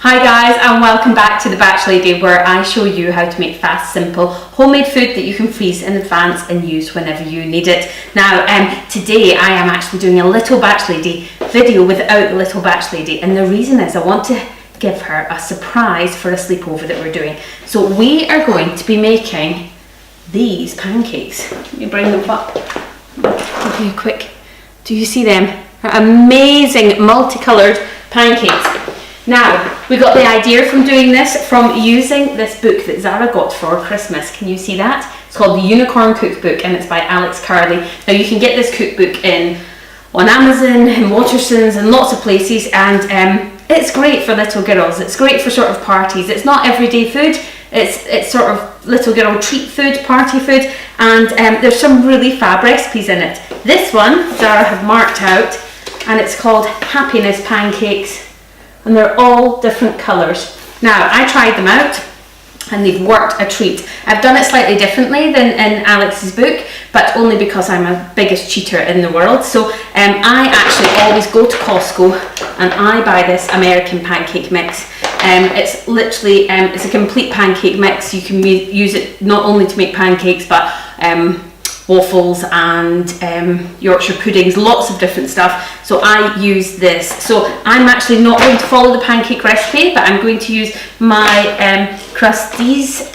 Hi guys, and welcome back to The Batch Lady, where I show you how to make fast, simple, homemade food that you can freeze in advance and use whenever you need it. Now, today I am actually doing a Little Batch Lady video without the Little Batch Lady, and the reason is I want to give her a surprise for a sleepover that we're doing. So we are going to be making these pancakes. Let me bring them up. Give you a quick, do you see them? They're amazing multicoloured pancakes. Now, we got the idea from doing this from using this book that Zara got for Christmas. Can you see that? It's called The Unicorn Cookbook and it's by Alex Carley. Now you can get this cookbook on Amazon and Watersons and lots of places, and it's great for little girls. It's great for sort of parties. It's not everyday food. It's sort of little girl treat food, party food, and there's some really fab recipes in it. This one Zara have marked out and it's called Happiness Pancakes. And they're all different colours. Now, I tried them out and they've worked a treat. I've done it slightly differently than in Alex's book, but only because I'm a biggest cheater in the world. So I actually always go to Costco and I buy this American pancake mix. It's literally, it's a complete pancake mix. You can use it not only to make pancakes, but waffles and Yorkshire puddings, lots of different stuff. So I use this. So I'm actually not going to follow the pancake recipe, but I'm going to use my Krusteaz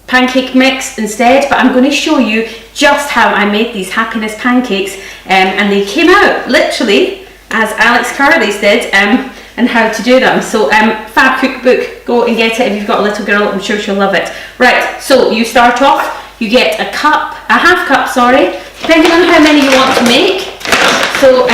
pancake mix instead. But I'm going to show you just how I made these happiness pancakes, and they came out literally as Alex Carley's did, and how to do them. So fab cookbook, go and get it if you've got a little girl. I'm sure she'll love it. Right, so you start off. You get a half cup, depending on how many you want to make. So,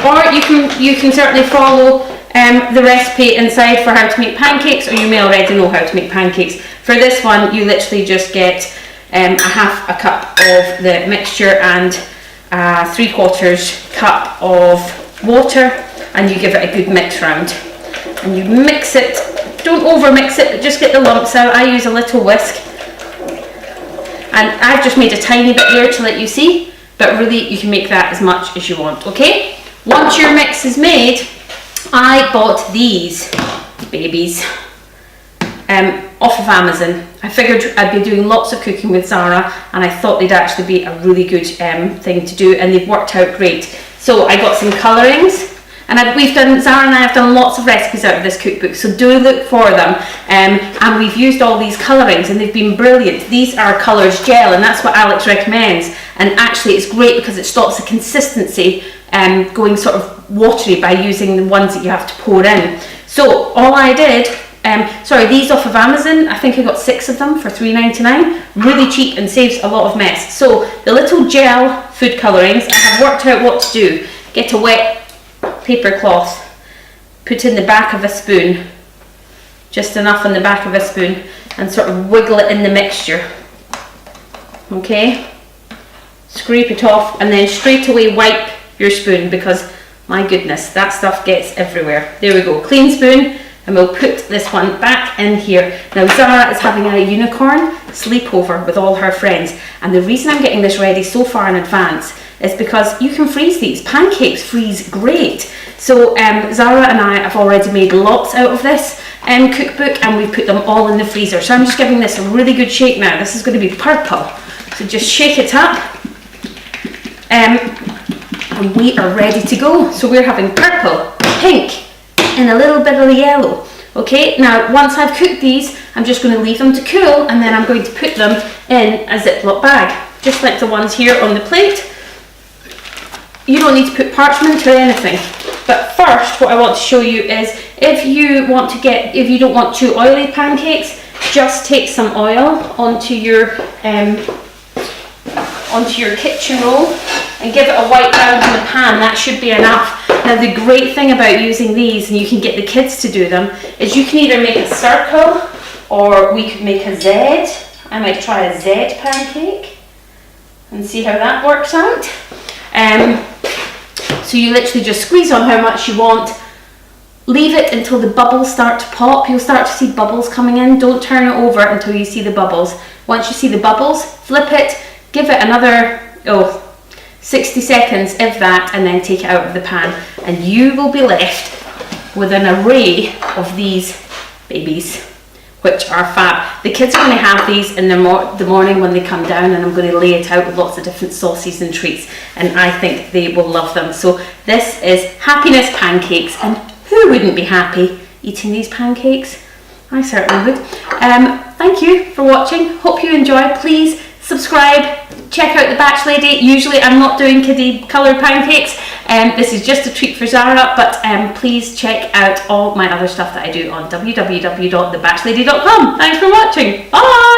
or you can certainly follow the recipe inside for how to make pancakes, or you may already know how to make pancakes. For this one, you literally just get half a cup of the mixture and 3/4 cup of water, and you give it a good mix round. And you mix it, don't over mix it, but just get the lumps out. I use a little whisk. And I've just made a tiny bit here to let you see, but really you can make that as much as you want, okay? Once your mix is made, I bought these babies off of Amazon. I figured I'd be doing lots of cooking with Zara, and I thought they'd actually be a really good thing to do, and they've worked out great. So I got some colourings. And Zara and I have done lots of recipes out of this cookbook, so do look for them. And we've used all these colourings and they've been brilliant. These are colours gel, and that's what Alex recommends. And actually it's great because it stops the consistency going sort of watery by using the ones that you have to pour in. So all I did, these off of Amazon, I think I got 6 of them for $3.99. Really cheap and saves a lot of mess. So the little gel food colourings, I have worked out what to do. Get a wet paper cloth, put in the back of a spoon, just enough in the back of a spoon, and sort of wiggle it in the mixture. Okay, scrape it off, and then straight away wipe your spoon, because my goodness, that stuff gets everywhere. There we go, clean spoon, and we'll put this one back in here. Now Zara is having a unicorn sleepover with all her friends, and the reason I'm getting this ready so far in advance is because you can freeze these. Pancakes freeze great. So Zara and I have already made lots out of this cookbook, and we put them all in the freezer. So I'm just giving this a really good shake now. This is going to be purple. So just shake it up. And we are ready to go. So we're having purple, pink, and a little bit of yellow. Okay, now once I've cooked these, I'm just going to leave them to cool, and then I'm going to put them in a Ziploc bag, just like the ones here on the plate. You don't need to put parchment or anything. But first, what I want to show you is, if you don't want too oily pancakes, just take some oil onto your kitchen roll and give it a wipe down in the pan. That should be enough. Now the great thing about using these, and you can get the kids to do them, is you can either make a circle, or we could make a Z. I might try a Z pancake and see how that works out. So you literally just squeeze on how much you want, leave it until the bubbles start to pop. You'll start to see bubbles coming in. Don't turn it over until you see the bubbles. Once you see the bubbles, flip it, give it another 60 seconds, if that, and then take it out of the pan, and you will be left with an array of these babies, which are fab. The kids are going to have these in the morning when they come down, and I'm going to lay it out with lots of different sauces and treats, and I think they will love them. So this is happiness pancakes, and who wouldn't be happy eating these pancakes? I certainly would. Thank you for watching. Hope you enjoy. Please subscribe. Check out the Batch Lady. Usually I'm not doing kiddie coloured pancakes. This is just a treat for Zara, but please check out all my other stuff that I do on www.thebatchlady.com. Thanks for watching. Bye!